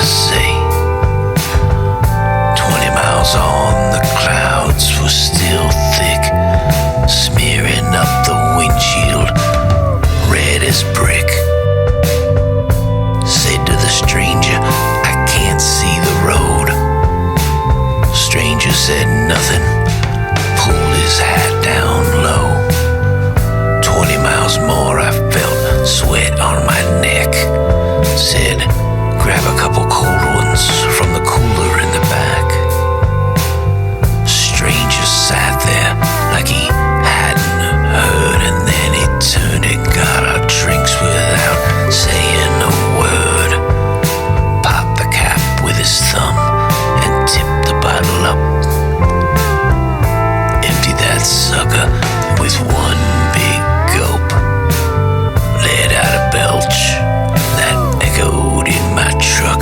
say. 20 miles on, the clouds were still thick, smearing up the windshield, red as brick. Said to the stranger, I can't see the road. Stranger said nothing, pulled his hat down low. 20 miles more, I felt sweat on my neck. Said, grab a couple cold ones from the cooler in the back. Stranger sat there like he hadn't heard, and then he turned and got our drinks without saying a word. Popped the cap with his thumb and tipped the bottle up. Emptied that sucker with one big gulp. Let out a belch that echoed in my truck.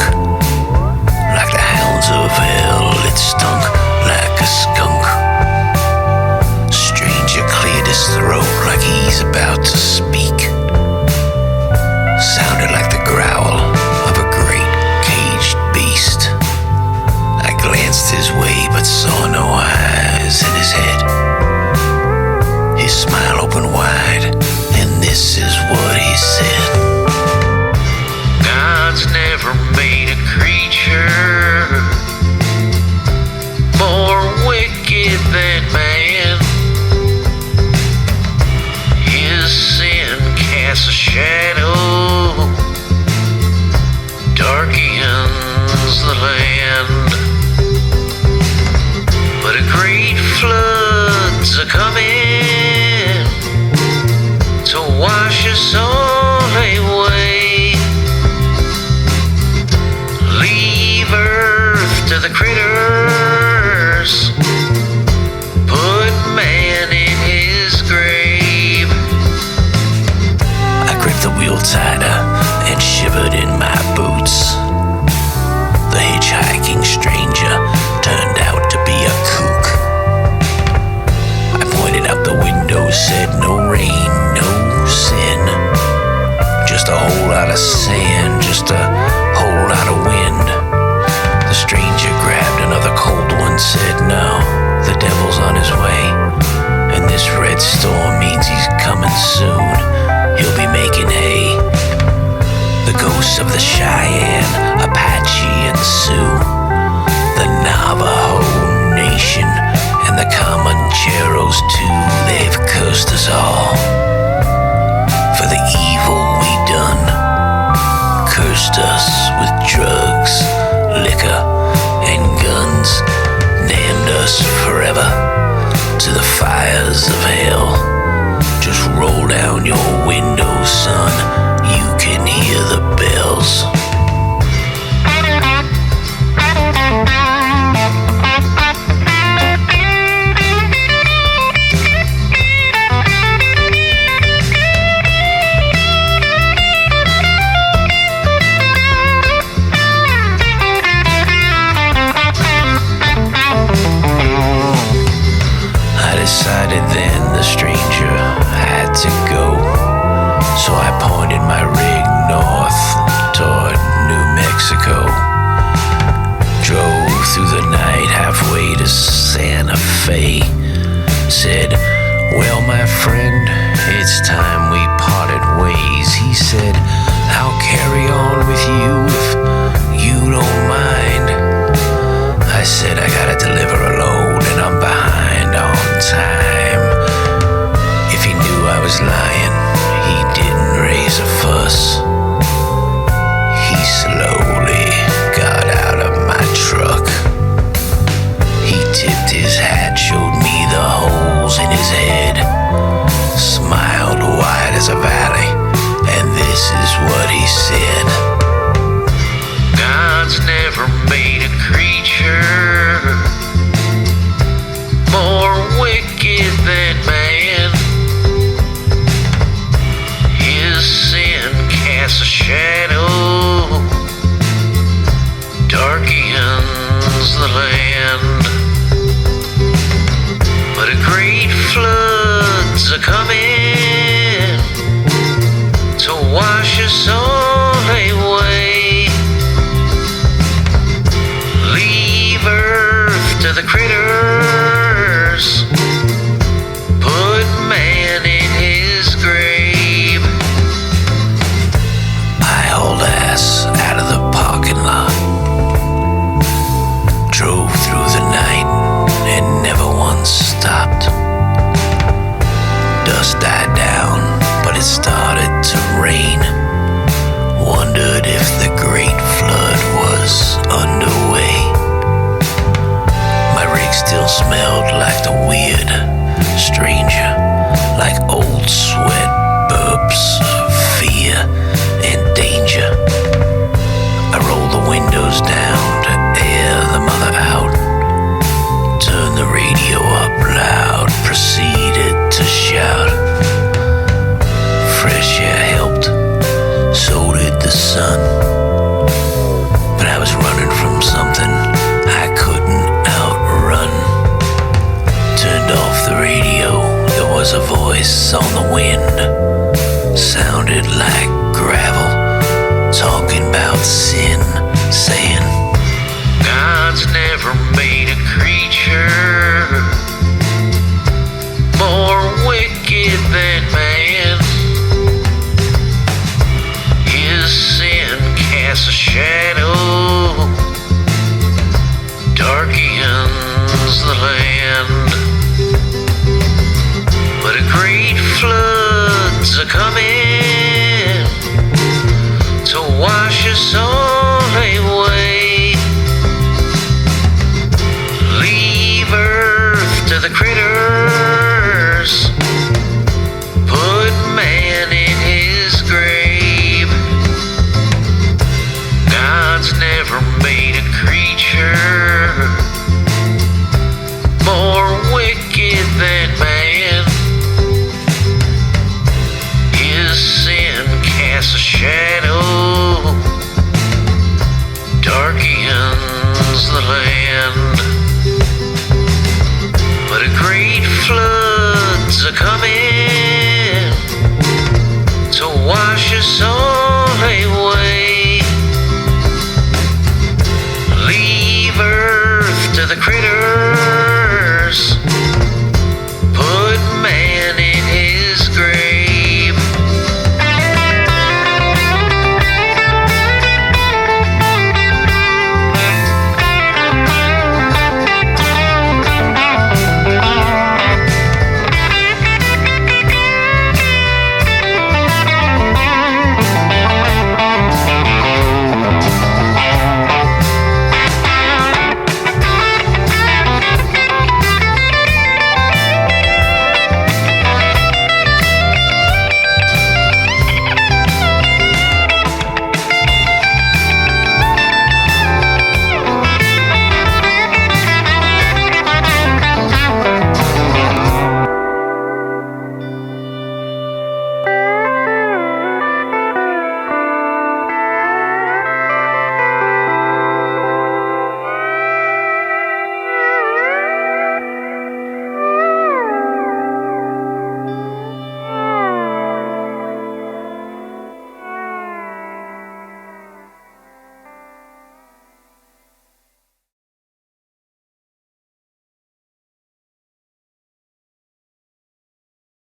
Like the hounds of hell, it stunk like a skunk. Stranger cleared his throat like he's about to speak. Sounded like the growl of a great caged beast. I glanced his way but saw no eyes in his head. His smile opened wide, and this is what he said. God's never made a creature more wicked than man. His sin casts a shadow, darkens the land. But a great flood's a coming to wash us all away. Leave earth to the critters, put man in his grave. I gripped the wheel tighter and shivered in my boots. The hitchhiking stranger turned out to be a kook. I pointed out the window, said no rain, no sin. Just a whole lot of sand, just a whole lot of wind. The stranger grabbed another cold one, said no, the devil's on his way. And this red storm means he's coming soon. He'll be making hay. The ghosts of the Cheyenne, Apache, and Sioux, the Navajo Nation, and the Comancheros too, they've cursed us all for the evil we done. Cursed us with drugs, liquor, and guns. Damned us forever to the fires of hell. Just roll down your window, son, you can hear the bells. Decided then the stranger had to go, so I pointed my rig north toward New Mexico. Drove through the night halfway to Santa Fe. Said, well, my friend, it's time we parted ways. He said, I'll carry on with you if you don't mind. I said, I gotta deliver a load and I'm behind on time. If he knew I was lying, he didn't raise a fuss. He slowly got out of my truck. He tipped his hat, showed me the holes in his head, smiled wide as a valley, and this is what he said. God's never made a creature more wicked than man. His sin casts a shadow, darkens the land. But a great flood's a coming to wash us all away. never made a creature more wicked than man. His sin casts a shadow, darkens the land. But a great flood's a-coming to wash us all away. Leave earth to the critters, put man in his grave. God's never made a creature more wicked than man. His sin casts a shadow, darkens the land. But a great flood's a-coming